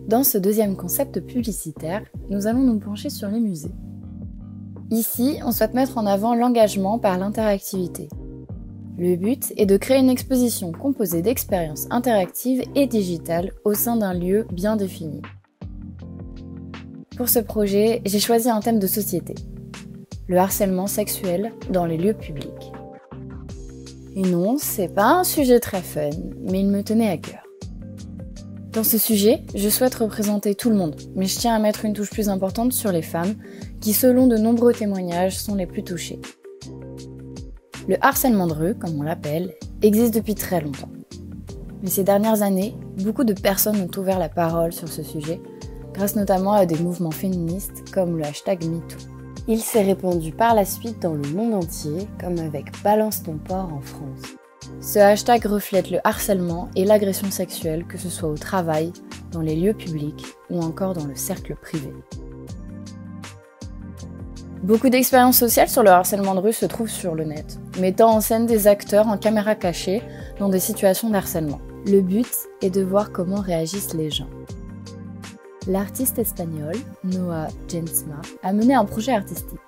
Dans ce deuxième concept publicitaire, nous allons nous pencher sur les musées. Ici, on souhaite mettre en avant l'engagement par l'interactivité. Le but est de créer une exposition composée d'expériences interactives et digitales au sein d'un lieu bien défini. Pour ce projet, j'ai choisi un thème de société, le harcèlement sexuel dans les lieux publics. Et non, c'est pas un sujet très fun, mais il me tenait à cœur. Dans ce sujet, je souhaite représenter tout le monde, mais je tiens à mettre une touche plus importante sur les femmes, qui selon de nombreux témoignages sont les plus touchées. Le harcèlement de rue, comme on l'appelle, existe depuis très longtemps. Mais ces dernières années, beaucoup de personnes ont ouvert la parole sur ce sujet, grâce notamment à des mouvements féministes comme le hashtag MeToo. Il s'est répandu par la suite dans le monde entier, comme avec Balance ton porc en France. Ce hashtag reflète le harcèlement et l'agression sexuelle, que ce soit au travail, dans les lieux publics ou encore dans le cercle privé. Beaucoup d'expériences sociales sur le harcèlement de rue se trouvent sur le net, mettant en scène des acteurs en caméra cachée dans des situations de harcèlement. Le but est de voir comment réagissent les gens. L'artiste espagnole, Noa Jensma, a mené un projet artistique.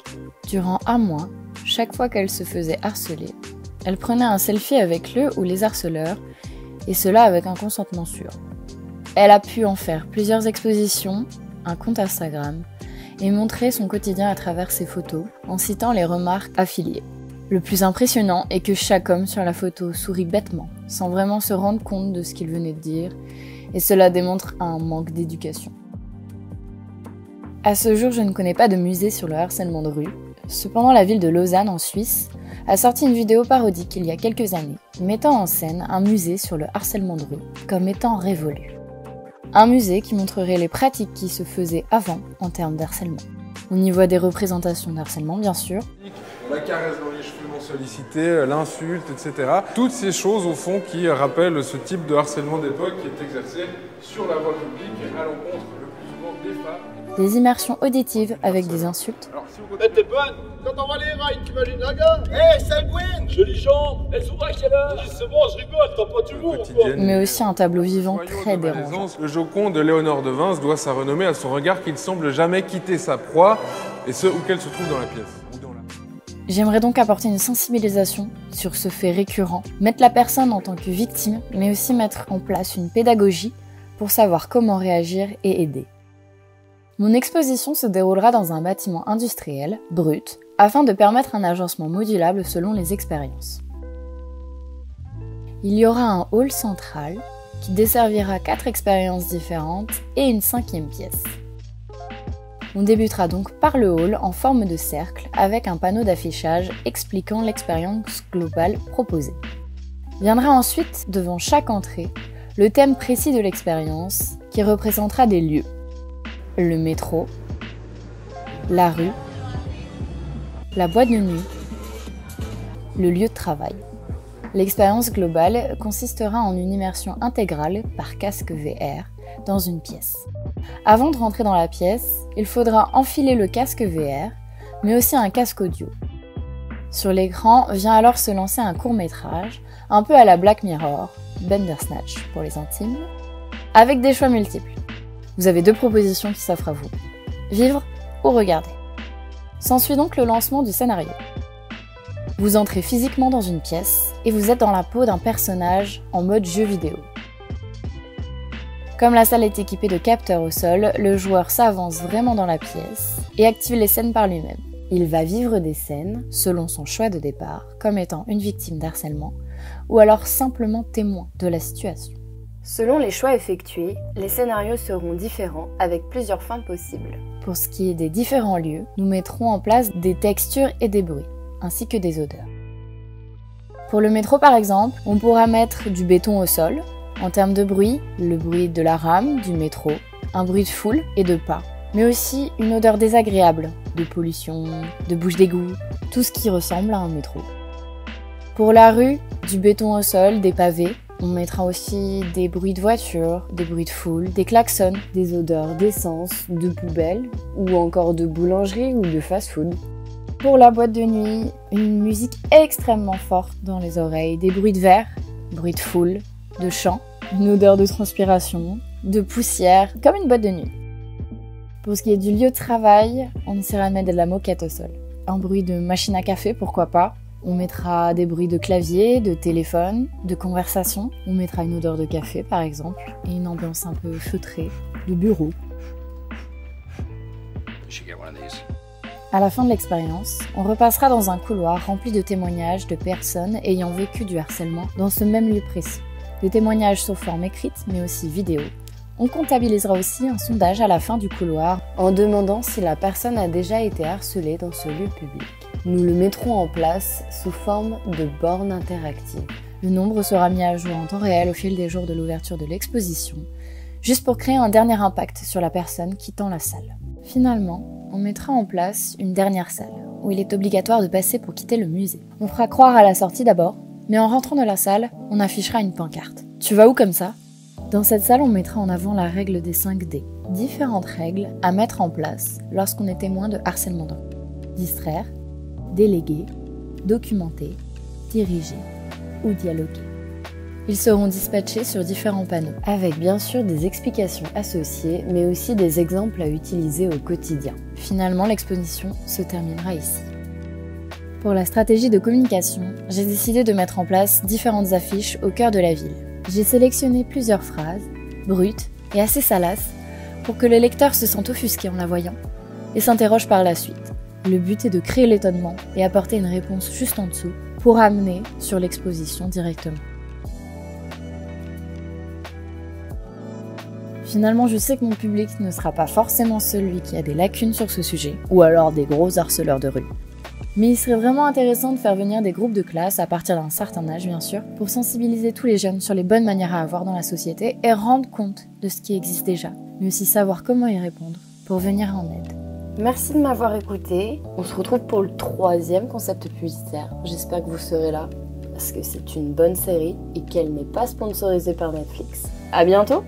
Durant un mois, chaque fois qu'elle se faisait harceler, elle prenait un selfie avec le ou les harceleurs, et cela avec un consentement sûr. Elle a pu en faire plusieurs expositions, un compte Instagram, et montrer son quotidien à travers ses photos, en citant les remarques affiliées. Le plus impressionnant est que chaque homme sur la photo sourit bêtement, sans vraiment se rendre compte de ce qu'il venait de dire, et cela démontre un manque d'éducation. À ce jour, je ne connais pas de musée sur le harcèlement de rue. Cependant, la ville de Lausanne, en Suisse, a sorti une vidéo parodique il y a quelques années, mettant en scène un musée sur le harcèlement de rue comme étant révolu. Un musée qui montrerait les pratiques qui se faisaient avant en termes d'harcèlement. On y voit des représentations d'harcèlement, bien sûr. La caresse dans les cheveux non sollicités, l'insulte, etc. Toutes ces choses, au fond, qui rappellent ce type de harcèlement d'époque qui est exercé sur la voie publique à l'encontre le plus souvent des femmes. Des immersions auditives avec des insultes. Eh, t'es bonne. Quand on va les rides, t'imagines la gueule. Eh, Sagouine. Jolies jambes. Elles sont à quelle heure? C'est bon, je rigole, t'as pas d'humour. Mais aussi un tableau vivant très dérangeant. Le Joconde de Léonore de Vinci doit sa renommée à son regard qui ne semble jamais quitter sa proie, et ce, où qu'elle se trouve dans la pièce. J'aimerais donc apporter une sensibilisation sur ce fait récurrent, mettre la personne en tant que victime, mais aussi mettre en place une pédagogie pour savoir comment réagir et aider. Mon exposition se déroulera dans un bâtiment industriel, brut, afin de permettre un agencement modulable selon les expériences. Il y aura un hall central qui desservira 4 expériences différentes et une 5e pièce. On débutera donc par le hall en forme de cercle avec un panneau d'affichage expliquant l'expérience globale proposée. Viendra ensuite, devant chaque entrée, le thème précis de l'expérience qui représentera des lieux. Le métro, la rue, la boîte de nuit, le lieu de travail. L'expérience globale consistera en une immersion intégrale par casque VR dans une pièce. Avant de rentrer dans la pièce, il faudra enfiler le casque VR, mais aussi un casque audio. Sur l'écran vient alors se lancer un court-métrage, un peu à la Black Mirror, Bandersnatch pour les intimes, avec des choix multiples. Vous avez 2 propositions qui s'offrent à vous. Vivre ou regarder. S'ensuit donc le lancement du scénario. Vous entrez physiquement dans une pièce et vous êtes dans la peau d'un personnage en mode jeu vidéo. Comme la salle est équipée de capteurs au sol, le joueur s'avance vraiment dans la pièce et active les scènes par lui-même. Il va vivre des scènes, selon son choix de départ, comme étant une victime d'harcèlement ou alors simplement témoin de la situation. Selon les choix effectués, les scénarios seront différents avec plusieurs fins possibles. Pour ce qui est des différents lieux, nous mettrons en place des textures et des bruits, ainsi que des odeurs. Pour le métro par exemple, on pourra mettre du béton au sol. En termes de bruit, le bruit de la rame, du métro, un bruit de foule et de pas, mais aussi une odeur désagréable, de pollution, de bouche d'égout, tout ce qui ressemble à un métro. Pour la rue, du béton au sol, des pavés. On mettra aussi des bruits de voiture, des bruits de foule, des klaxons, des odeurs d'essence, de poubelle, ou encore de boulangerie ou de fast-food. Pour la boîte de nuit, une musique extrêmement forte dans les oreilles, des bruits de verre, bruits de foule, de chant, une odeur de transpiration, de poussière, comme une boîte de nuit. Pour ce qui est du lieu de travail, on essaiera de mettre de la moquette au sol. Un bruit de machine à café, pourquoi pas. On mettra des bruits de clavier, de téléphone, de conversation. On mettra une odeur de café, par exemple, et une ambiance un peu feutrée, de bureau. À la fin de l'expérience, on repassera dans un couloir rempli de témoignages de personnes ayant vécu du harcèlement dans ce même lieu précis. Des témoignages sous forme écrite, mais aussi vidéo. On comptabilisera aussi un sondage à la fin du couloir en demandant si la personne a déjà été harcelée dans ce lieu public. Nous le mettrons en place sous forme de borne interactive. Le nombre sera mis à jour en temps réel au fil des jours de l'ouverture de l'exposition, juste pour créer un dernier impact sur la personne quittant la salle. Finalement, on mettra en place une dernière salle, où il est obligatoire de passer pour quitter le musée. On fera croire à la sortie d'abord, mais en rentrant de la salle, on affichera une pancarte. Tu vas où comme ça ? Dans cette salle, on mettra en avant la règle des 5D. Différentes règles à mettre en place lorsqu'on est témoin de harcèlement de rue. Distraire, déléguer, documenter, diriger ou dialoguer. Ils seront dispatchés sur différents panneaux, avec bien sûr des explications associées, mais aussi des exemples à utiliser au quotidien. Finalement, l'exposition se terminera ici. Pour la stratégie de communication, j'ai décidé de mettre en place différentes affiches au cœur de la ville. J'ai sélectionné plusieurs phrases, brutes et assez salaces, pour que le lecteur se sente offusqué en la voyant et s'interroge par la suite. Le but est de créer l'étonnement et apporter une réponse juste en dessous pour amener sur l'exposition directement. Finalement, je sais que mon public ne sera pas forcément celui qui a des lacunes sur ce sujet, ou alors des gros harceleurs de rue. Mais il serait vraiment intéressant de faire venir des groupes de classe, à partir d'un certain âge bien sûr, pour sensibiliser tous les jeunes sur les bonnes manières à avoir dans la société et rendre compte de ce qui existe déjà, mais aussi savoir comment y répondre pour venir en aide. Merci de m'avoir écouté. On se retrouve pour le 3e concept publicitaire. J'espère que vous serez là, parce que c'est une bonne série et qu'elle n'est pas sponsorisée par Netflix. À bientôt!